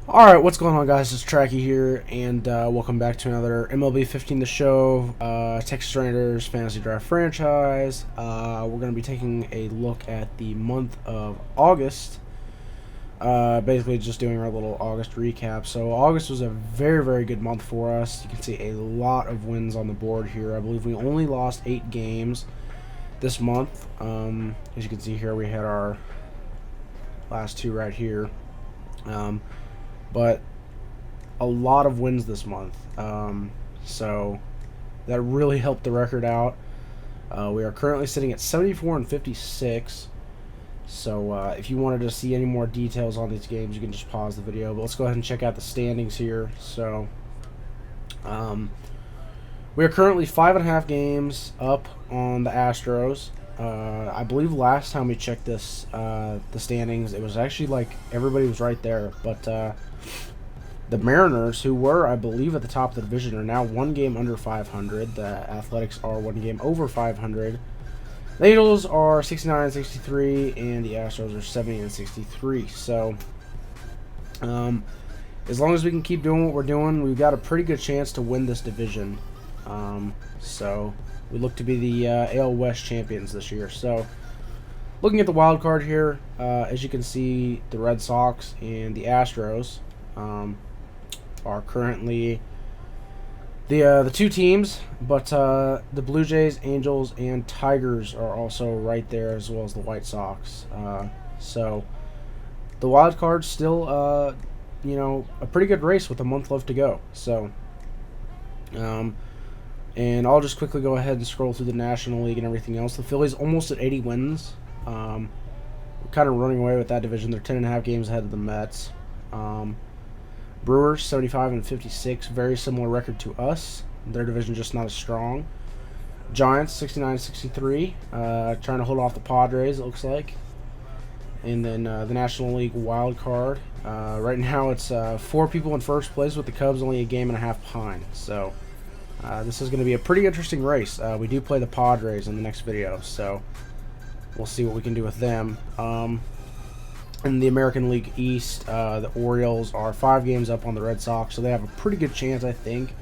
Alright, what's going on, guys? It's Tracky here, and welcome back to another MLB 15 The Show, Texas Rangers Fantasy Draft Franchise. We're going to be taking a look at the month of August, basically just doing our little August recap. So August was a very, very good month for us. You can see a lot of wins on the board here. I believe we only lost 8 games this month. As you can see here, we had our last 2 right here. But a lot of wins this month, so that really helped the record out. We are currently sitting at 74 and 56. So if you wanted to see any more details on these games, you can just pause the video. But let's go ahead and check out the standings here. So we are currently 5.5 games up on the Astros. I believe last time we checked this, the standings, it was actually like everybody was right there, but the Mariners, who were, I believe, at the top of the division, are now 1 game under 500. The Athletics are 1 game over 500. The Angels are 69 and 63, and the Astros are 70 and 63. So, as long as we can keep doing what we're doing, we've got a pretty good chance to win this division. So we look to be the AL West champions this year. So, looking at the wild card here, as you can see, the Red Sox and the Astros are currently the 2 teams, but the Blue Jays, Angels, and Tigers are also right there, as well as the White Sox. So the wild card's still, a pretty good race with a month left to go. So, and I'll just quickly go ahead and scroll through the National League and everything else. The Phillies almost at 80 wins. We're kind of running away with that division. They're 10.5 games ahead of the Mets. Brewers 75 and 56, very similar record to us. Their division just not as strong. Giants 69 and 63, trying to hold off the Padres, it looks like. And then the National League wild card. Right now it's 4 people in first place, with the Cubs only a game and a half behind. So this is going to be a pretty interesting race. We do play the Padres in the next video, so we'll see what we can do with them. In the American League East, the Orioles are 5 games up on the Red Sox, so they have a pretty good chance, I think.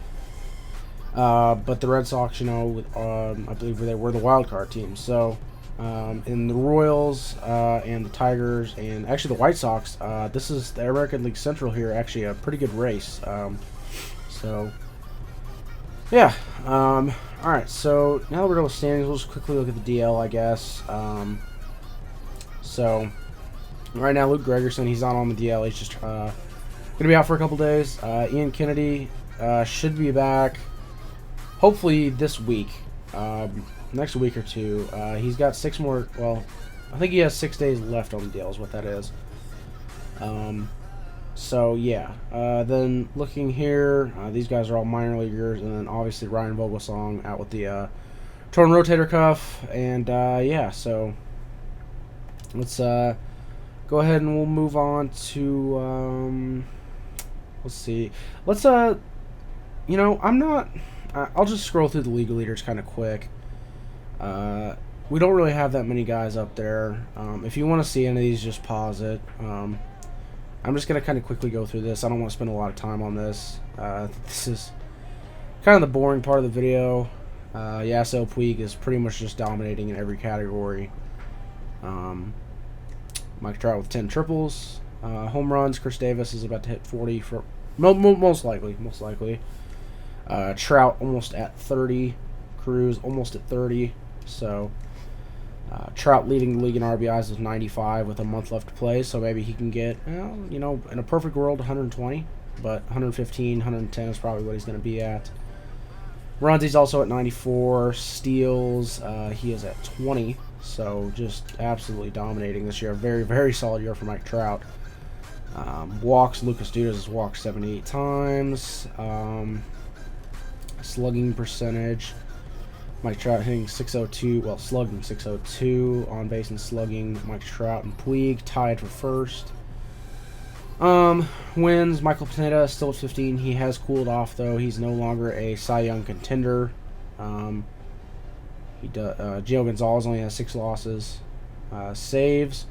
But the Red Sox, I believe they were the wild card team. So, in the Royals and the Tigers, and actually the White Sox, this is the American League Central here, actually a pretty good race. So, yeah. All right. So now that we're done with standings, we'll just quickly look at the DL, I guess. So. Right now, Luke Gregerson, he's not on the DL. He's just going to be out for a couple days. Ian Kennedy should be back, hopefully this week, next week or 2. He's got 6 more, well, I think he has 6 days left on the DL is what that is. So, yeah. Then looking here, these guys are all minor leaguers, and then obviously Ryan Vogelsong out with the torn rotator cuff. And, yeah, so let's go ahead and we'll move on to, let's see. Let's, I'll just scroll through the league leaders kind of quick. We don't really have that many guys up there. If you want to see any of these, just pause it. I'm just going to kind of quickly go through this. I don't want to spend a lot of time on this. This is kind of the boring part of the video. Yasiel Puig is pretty much just dominating in every category. Mike Trout with 10 triples. Home runs, Chris Davis is about to hit 40 for most likely. Trout almost at 30. Cruz almost at 30. So Trout leading the league in RBIs with 95 with a month left to play. So maybe he can get, in a perfect world, 120. But 115, 110 is probably what he's going to be at. Runs, he's also at 94. Steals, he is at 20. So just absolutely dominating this year. A very, very solid year for Mike Trout. Walks, Lucas Dudas has walked 78 times. Slugging percentage, Mike Trout hitting 602, well, slugging 602. On base and slugging, Mike Trout and Puig tied for first. Wins, Michael Pineda is still at 15. He has cooled off, though. He's no longer a Cy Young contender. Gio Gonzalez only has 6 losses. Saves,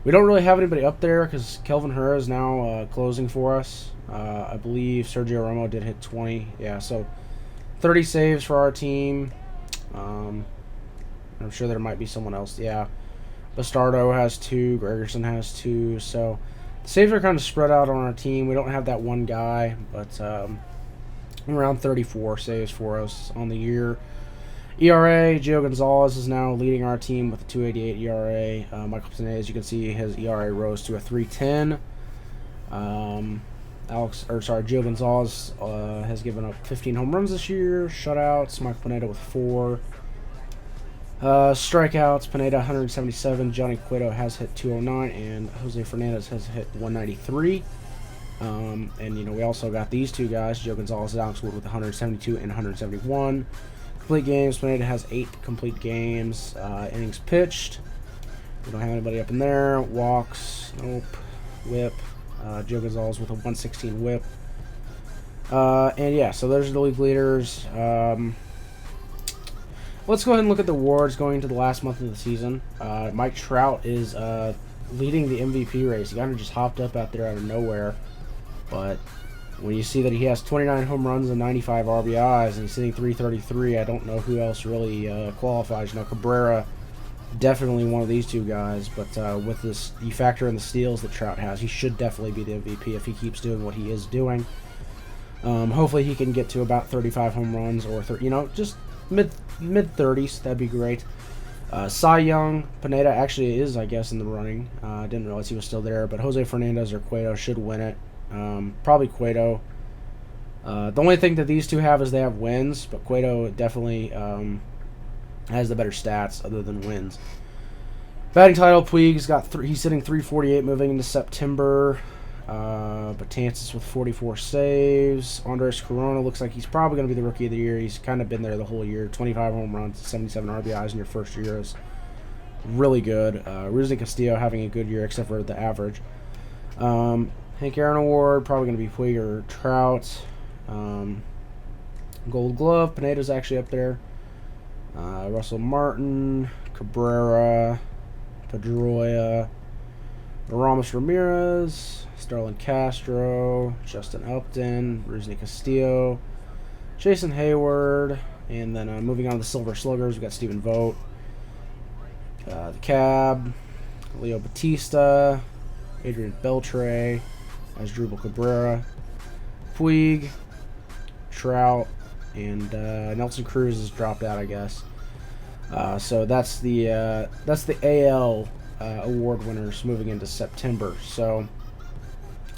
We don't really have anybody up there because Kelvin Herrera is now closing for us. I believe Sergio Romo did hit 20. Yeah, so 30 saves for our team. I'm sure there might be someone else. Yeah, Bastardo has 2. Gregerson has 2. So the saves are kind of spread out on our team. We don't have that one guy, but around 34 saves for us on the year. ERA, Gio Gonzalez is now leading our team with a 2.88 ERA. Michael Pineda, as you can see, his ERA rose to a 3.10. Gio Gonzalez has given up 15 home runs this year. Shutouts, Michael Pineda with 4. Strikeouts, Pineda 177. Johnny Cueto has hit 209, and Jose Fernandez has hit 193. And we also got these two guys, Gio Gonzalez and Alex Wood, with 172 and 171. Complete games, Pineda has 8 complete games. Innings pitched, we don't have anybody up in there. Walks, nope. Whip, Gio Gonzalez with a 116 whip. And yeah, so those are the league leaders. Let's go ahead and look at the awards going into the last month of the season. Mike Trout is leading the MVP race. He kind of just hopped up out there out of nowhere. But when you see that he has 29 home runs and 95 RBIs and he's hitting 333, I don't know who else really qualifies. Cabrera, definitely one of these two guys. But with this, you factor in the steals that Trout has, he should definitely be the MVP if he keeps doing what he is doing. Hopefully he can get to about 35 home runs or just mid-30s. That'd be great. Cy Young, Pineda actually is, I guess, in the running. I didn't realize he was still there, but Jose Fernandez or Cueto should win it. Probably Cueto. The only thing that these two have is they have wins, but Cueto definitely has the better stats other than wins. Batting title, Puig's got he's hitting 348 moving into September. Betances with 44 saves. Andres Corona looks like he's probably going to be the Rookie of the Year. He's kind of been there the whole year. 25 home runs, 77 RBIs in your first year is really good. Rusney Castillo having a good year except for the average. Hank Aaron Award, probably going to be Puig or Trout. Gold Glove, Pineda's actually up there. Russell Martin, Cabrera, Pedroia, Ramos Ramirez, Starlin Castro, Justin Upton, Rusney Castillo, Jason Hayward, and then moving on to the Silver Sluggers, we've got Stephen Vogt, the Cab, Leo Batista, Adrian Beltre, Asdrubal Cabrera, Puig, Trout, and Nelson Cruz has dropped out, I guess. So that's the AL award winners moving into September. So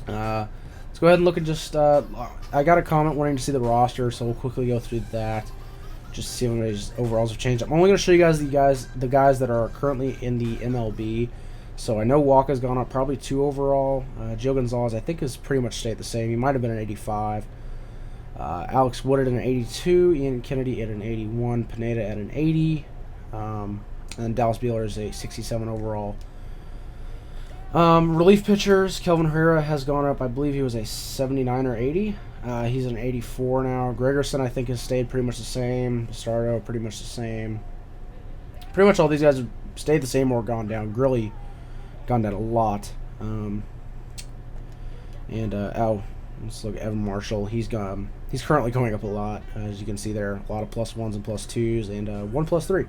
let's go ahead and look at just I got a comment wanting to see the roster, so we'll quickly go through that just to see if anybody's overalls have changed. I'm only going to show you guys the guys that are currently in the MLB. So I know Walker's gone up probably 2 overall. Gio Gonzalez I think has pretty much stayed the same. He might have been an 85. Alex Wood at an 82. Ian Kennedy at an 81. Pineda at an 80. And Dallas Buehler is a 67 overall. Relief pitchers, Kelvin Herrera has gone up. I believe he was a 79 or 80. He's an 84 now. Gregerson, I think, has stayed pretty much the same. Bastardo, pretty much the same. Pretty much all these guys have stayed the same or gone down. Grilly gone down a lot. Let's look at Evan Marshall. He's currently going up a lot, as you can see there. A lot of +1s and +2s, and 1 +3.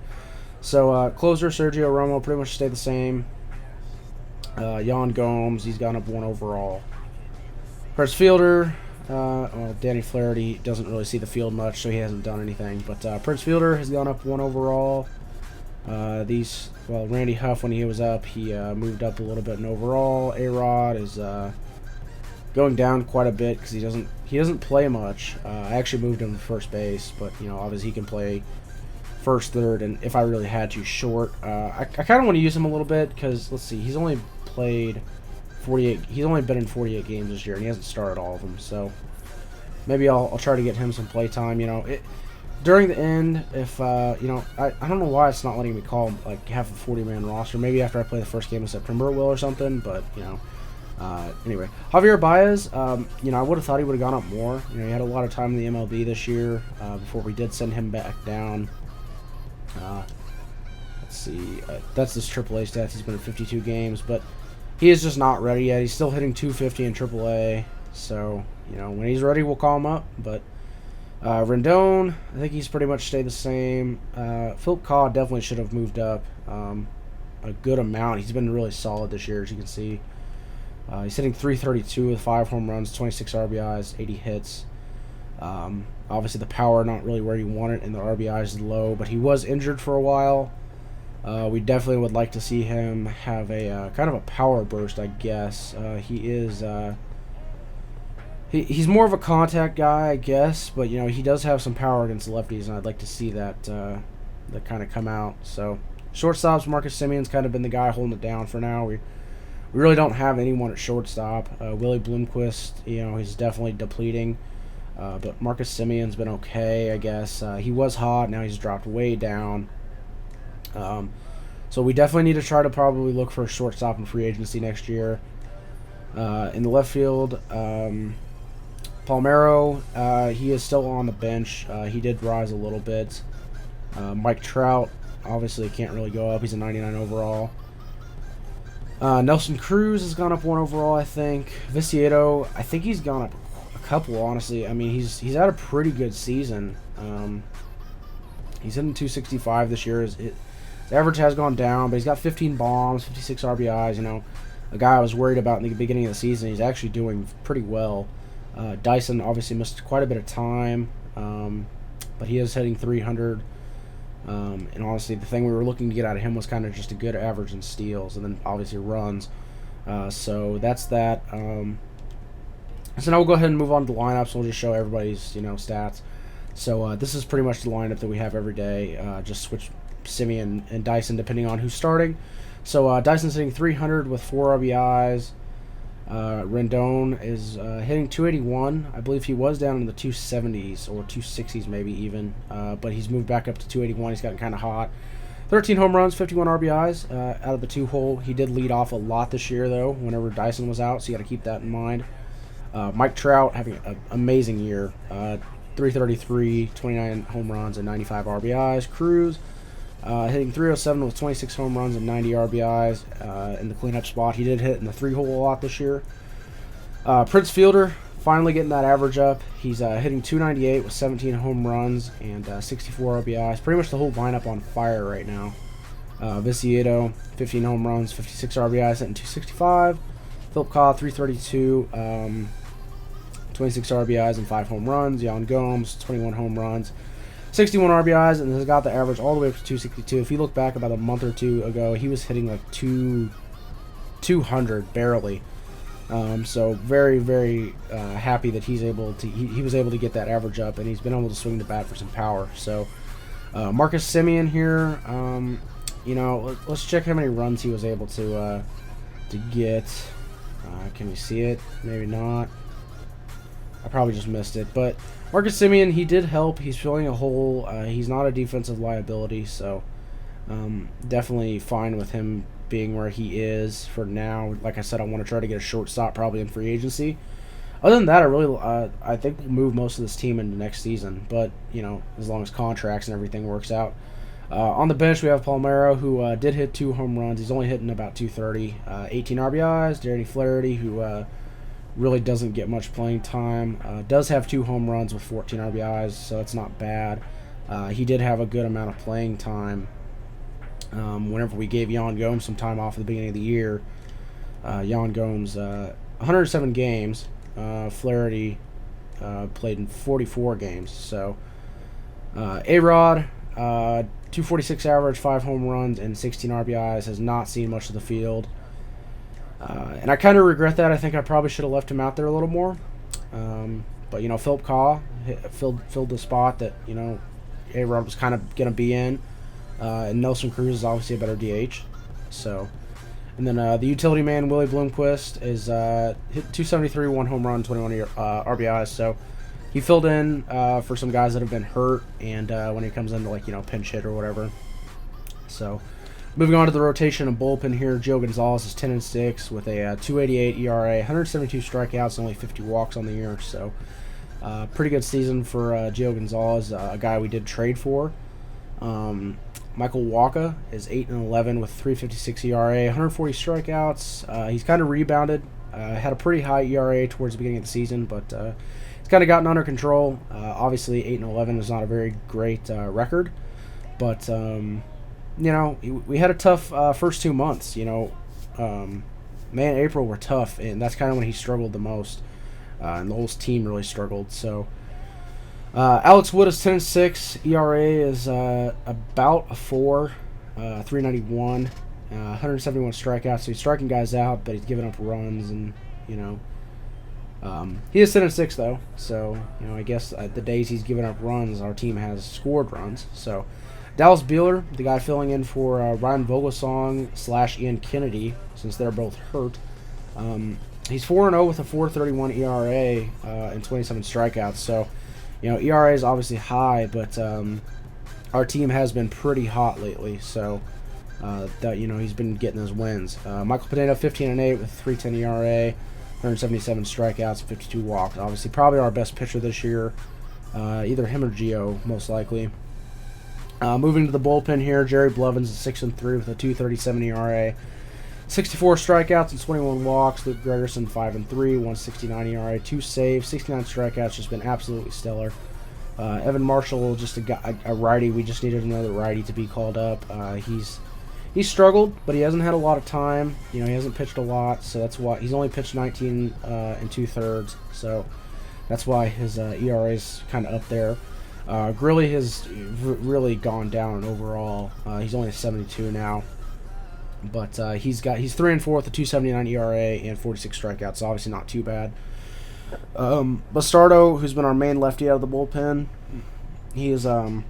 So closer Sergio Romo pretty much stayed the same. Yan Gomes, he's gone up 1 overall. First fielder, Danny Flaherty doesn't really see the field much, so he hasn't done anything. But Prince Fielder has gone up 1 overall. Randy Huff, when he was up, he moved up a little bit in overall. A-Rod is going down quite a bit because he doesn't play much. I actually moved him to first base, but obviously he can play first, third, and if I really had to, short. I kind of want to use him a little bit because let's see, he's only played 48. He's only been in 48 games this year, and he hasn't started all of them. So maybe I'll try to get him some play time. During the end, if I don't know why it's not letting me call like half a 40-man roster. Maybe after I play the first game in September it will or something. But anyway, Javier Baez, I would have thought he would have gone up more. He had a lot of time in the MLB this year before we did send him back down. Let's see, that's his AAA stats. He's been in 52 games, but he is just not ready yet. He's still hitting 250 in AAA. So, you know, when he's ready, we'll call him up. But Rendon, I think he's pretty much stayed the same. Philip Caw definitely should have moved up a good amount. He's been really solid this year, as you can see. He's hitting 332 with 5 home runs, 26 RBIs, 80 hits. Obviously, the power not really where you want it, and the RBIs is low. But he was injured for a while. We definitely would like to see him have a kind of a power burst, I guess. He is he's more of a contact guy, I guess, but you know he does have some power against lefties, and I'd like to see that that kind of come out. So shortstops, Marcus Semion's kind of been the guy holding it down for now. We really don't have anyone at shortstop. Willie Bloomquist, you know, he's definitely depleting. But Marcus Semion's been okay, I guess. He was hot, now he's dropped way down. So we definitely need to try to probably look for a shortstop in free agency next year. In the left field, Palmeiro, he is still on the bench. He did rise a little bit. Mike Trout, obviously can't really go up. He's a 99 overall. Nelson Cruz has gone up 1 overall, I think. Viciedo, I think he's gone up a couple, honestly. I mean, he's had a pretty good season. He's hitting 265 this year. His average has gone down, but he's got 15 bombs, 56 RBIs. You know, a guy I was worried about in the beginning of the season. He's actually doing pretty well. Dyson obviously missed quite a bit of time, but he is hitting 300. And honestly, the thing we were looking to get out of him was kind of just a good average in steals, and then obviously runs. So that's that. So now we'll go ahead and move on to the lineups. We'll just show everybody's, you know, stats. So this is pretty much the lineup that we have every day. Just switch Semien and Dyson depending on who's starting. So Dyson's hitting 300 with 4 RBIs. Rendon is hitting 281. I believe he was down in the 270s or 260s maybe even, but he's moved back up to 281. He's gotten kind of hot. 13 home runs, 51 RBIs out of the 2-hole. He did lead off a lot this year, though, whenever Dyson was out, so you got to keep that in mind. Mike Trout having an amazing year. 333, 29 home runs, and 95 RBIs. Cruz hitting 307 with 26 home runs and 90 RBIs in the cleanup spot. He did hit in the 3-hole a lot this year. Prince Fielder finally getting that average up. He's hitting 298 with 17 home runs and 64 RBIs. Pretty much the whole lineup on fire right now. Viciedo, 15 home runs, 56 RBIs, hitting 265. Philip Caw, 332, 26 RBIs and 5 home runs. Yan Gomes, 21 home runs, 61 RBIs, and has got the average all the way up to 262. If you look back about a month or two ago, he was hitting like 200 barely. So very, very happy that he was able to get that average up, and he's been able to swing the bat for some power. So Marcus Semien here, you know, let's check how many runs he was able to get. Can we see it? Maybe not. I probably just missed it, but Marcus Semien, he did help. He's filling a hole. He's not a defensive liability, so definitely fine with him being where he is for now. Like I said, I want to try to get a shortstop probably in free agency. Other than that, I think we'll move most of this team into next season, but you know, as long as contracts and everything works out. On the bench, we have Palmeiro, who did hit 2 home runs. He's only hitting about 230, 18 RBIs. Danny Flaherty, who really doesn't get much playing time, does have 2 home runs with 14 RBIs, so it's not bad. He did have a good amount of playing time. Whenever we gave Yan Gomes some time off at the beginning of the year, Yan Gomes, 107 games. Flaherty played in 44 games. So A-Rod, 246 average, 5 home runs, and 16 RBIs, has not seen much of the field. And I kind of regret that. I think I probably should have left him out there a little more. But, you know, Philip Caw filled the spot that, you know, A-Rod was kind of going to be in. And Nelson Cruz is obviously a better DH. So, and then the utility man, Willie Bloomquist, is hit 273, 1 home run, 21 RBIs. So he filled in for some guys that have been hurt, and when he comes into, like, you know, pinch hit or whatever. So moving on to the rotation and bullpen here, Joe Gonzalez is 10-6 with a 2.88 ERA, 172 strikeouts, and only 50 walks on the year. So pretty good season for Joe Gonzalez, a guy we did trade for. Michael Walker is 8-11 with 3.56 ERA, 140 strikeouts. He's kind of rebounded. Had a pretty high ERA towards the beginning of the season, but it's kind of gotten under control. Obviously, 8-11 is not a very great record, but you know, we had a tough first 2 months. You know, May and April were tough, and that's kind of when he struggled the most, and the whole team really struggled. So Alex Wood is 10-6. ERA is about a 4, 3.91, 171 strikeouts. So he's striking guys out, but he's giving up runs, and you know, he is 10-6 though. So you know, I guess the days he's giving up runs, our team has scored runs. So Dallas Buehler, the guy filling in for Ryan Vogelsong / Ian Kennedy, since they're both hurt. He's 4-0 with a 4.31 ERA and 27 strikeouts. So, you know, ERA is obviously high, but our team has been pretty hot lately. So, that, you know, he's been getting those wins. Michael Pineda, 15-8 with 3.10 ERA, 177 strikeouts, 52 walks. Obviously, probably our best pitcher this year. Either him or Gio, most likely. Moving to the bullpen here, Jerry Blevins is 6-3 with a 2.37 ERA, 64 strikeouts and 21 walks. Luke Gregerson 5-3, 1.69 ERA, 2 saves, 69 strikeouts. Just been absolutely stellar. Evan Marshall, just a righty. We just needed another righty to be called up. He's struggled, but he hasn't had a lot of time. You know, he hasn't pitched a lot, so that's why he's only pitched 19 and 2/3. So that's why his ERA is kind of up there. Grilly has really gone down overall. He's only a 72 now, but he's 3-4 with a 2.79 ERA and 46 strikeouts. So obviously not too bad. Bastardo, who's been our main lefty out of the bullpen, he is 1-0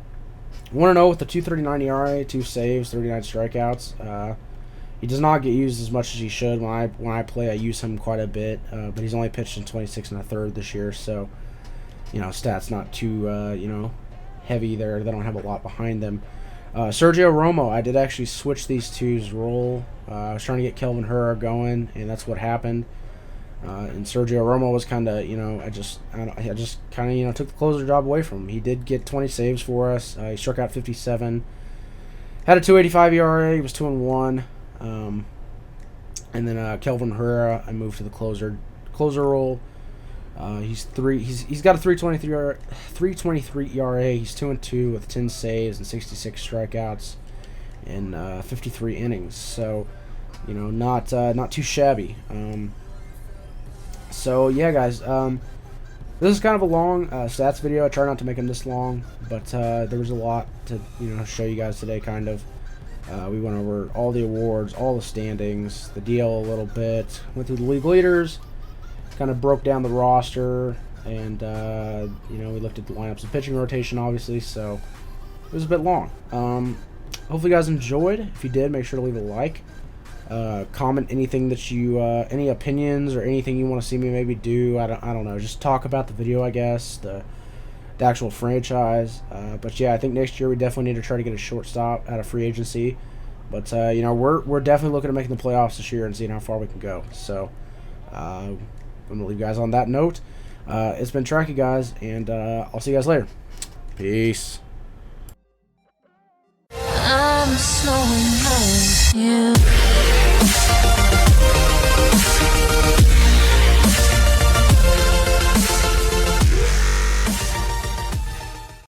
with a 2.39 ERA, 2 saves, 39 strikeouts. He does not get used as much as he should. When I play, I use him quite a bit, but he's only pitched in 26 1/3 this year, so. You know, stats not too, you know, heavy there. They don't have a lot behind them. Sergio Romo, I did actually switch these two's role. I was trying to get Kelvin Herrera going, and that's what happened. And Sergio Romo was kind of, you know, I just kind of, you know, took the closer job away from him. He did get 20 saves for us. He struck out 57. Had a 2.85 ERA. He was 2-1. And then Kelvin Herrera, I moved to the closer role. He's got a 3.23 ERA. He's 2-2 with 10 saves and 66 strikeouts in 53 innings. So, you know, not too shabby. So yeah, guys. This is kind of a long stats video. I try not to make them this long, but there was a lot to, you know, show you guys today. Kind of. We went over all the awards, all the standings, the DL a little bit. Went through the league leaders. Kind of broke down the roster, and you know, we looked at the lineups and pitching rotation, obviously. So it was a bit long. Hopefully, you guys enjoyed. If you did, make sure to leave a like. Comment anything that you, any opinions or anything you want to see me maybe do. I don't know. Just talk about the video, I guess, the actual franchise. But yeah, I think next year we definitely need to try to get a shortstop out of free agency. But you know, we're definitely looking at making the playoffs this year and seeing how far we can go. So. I'm going to leave you guys on that note. It's been Tracky, guys, and I'll see you guys later. Peace. I'm so in love with you.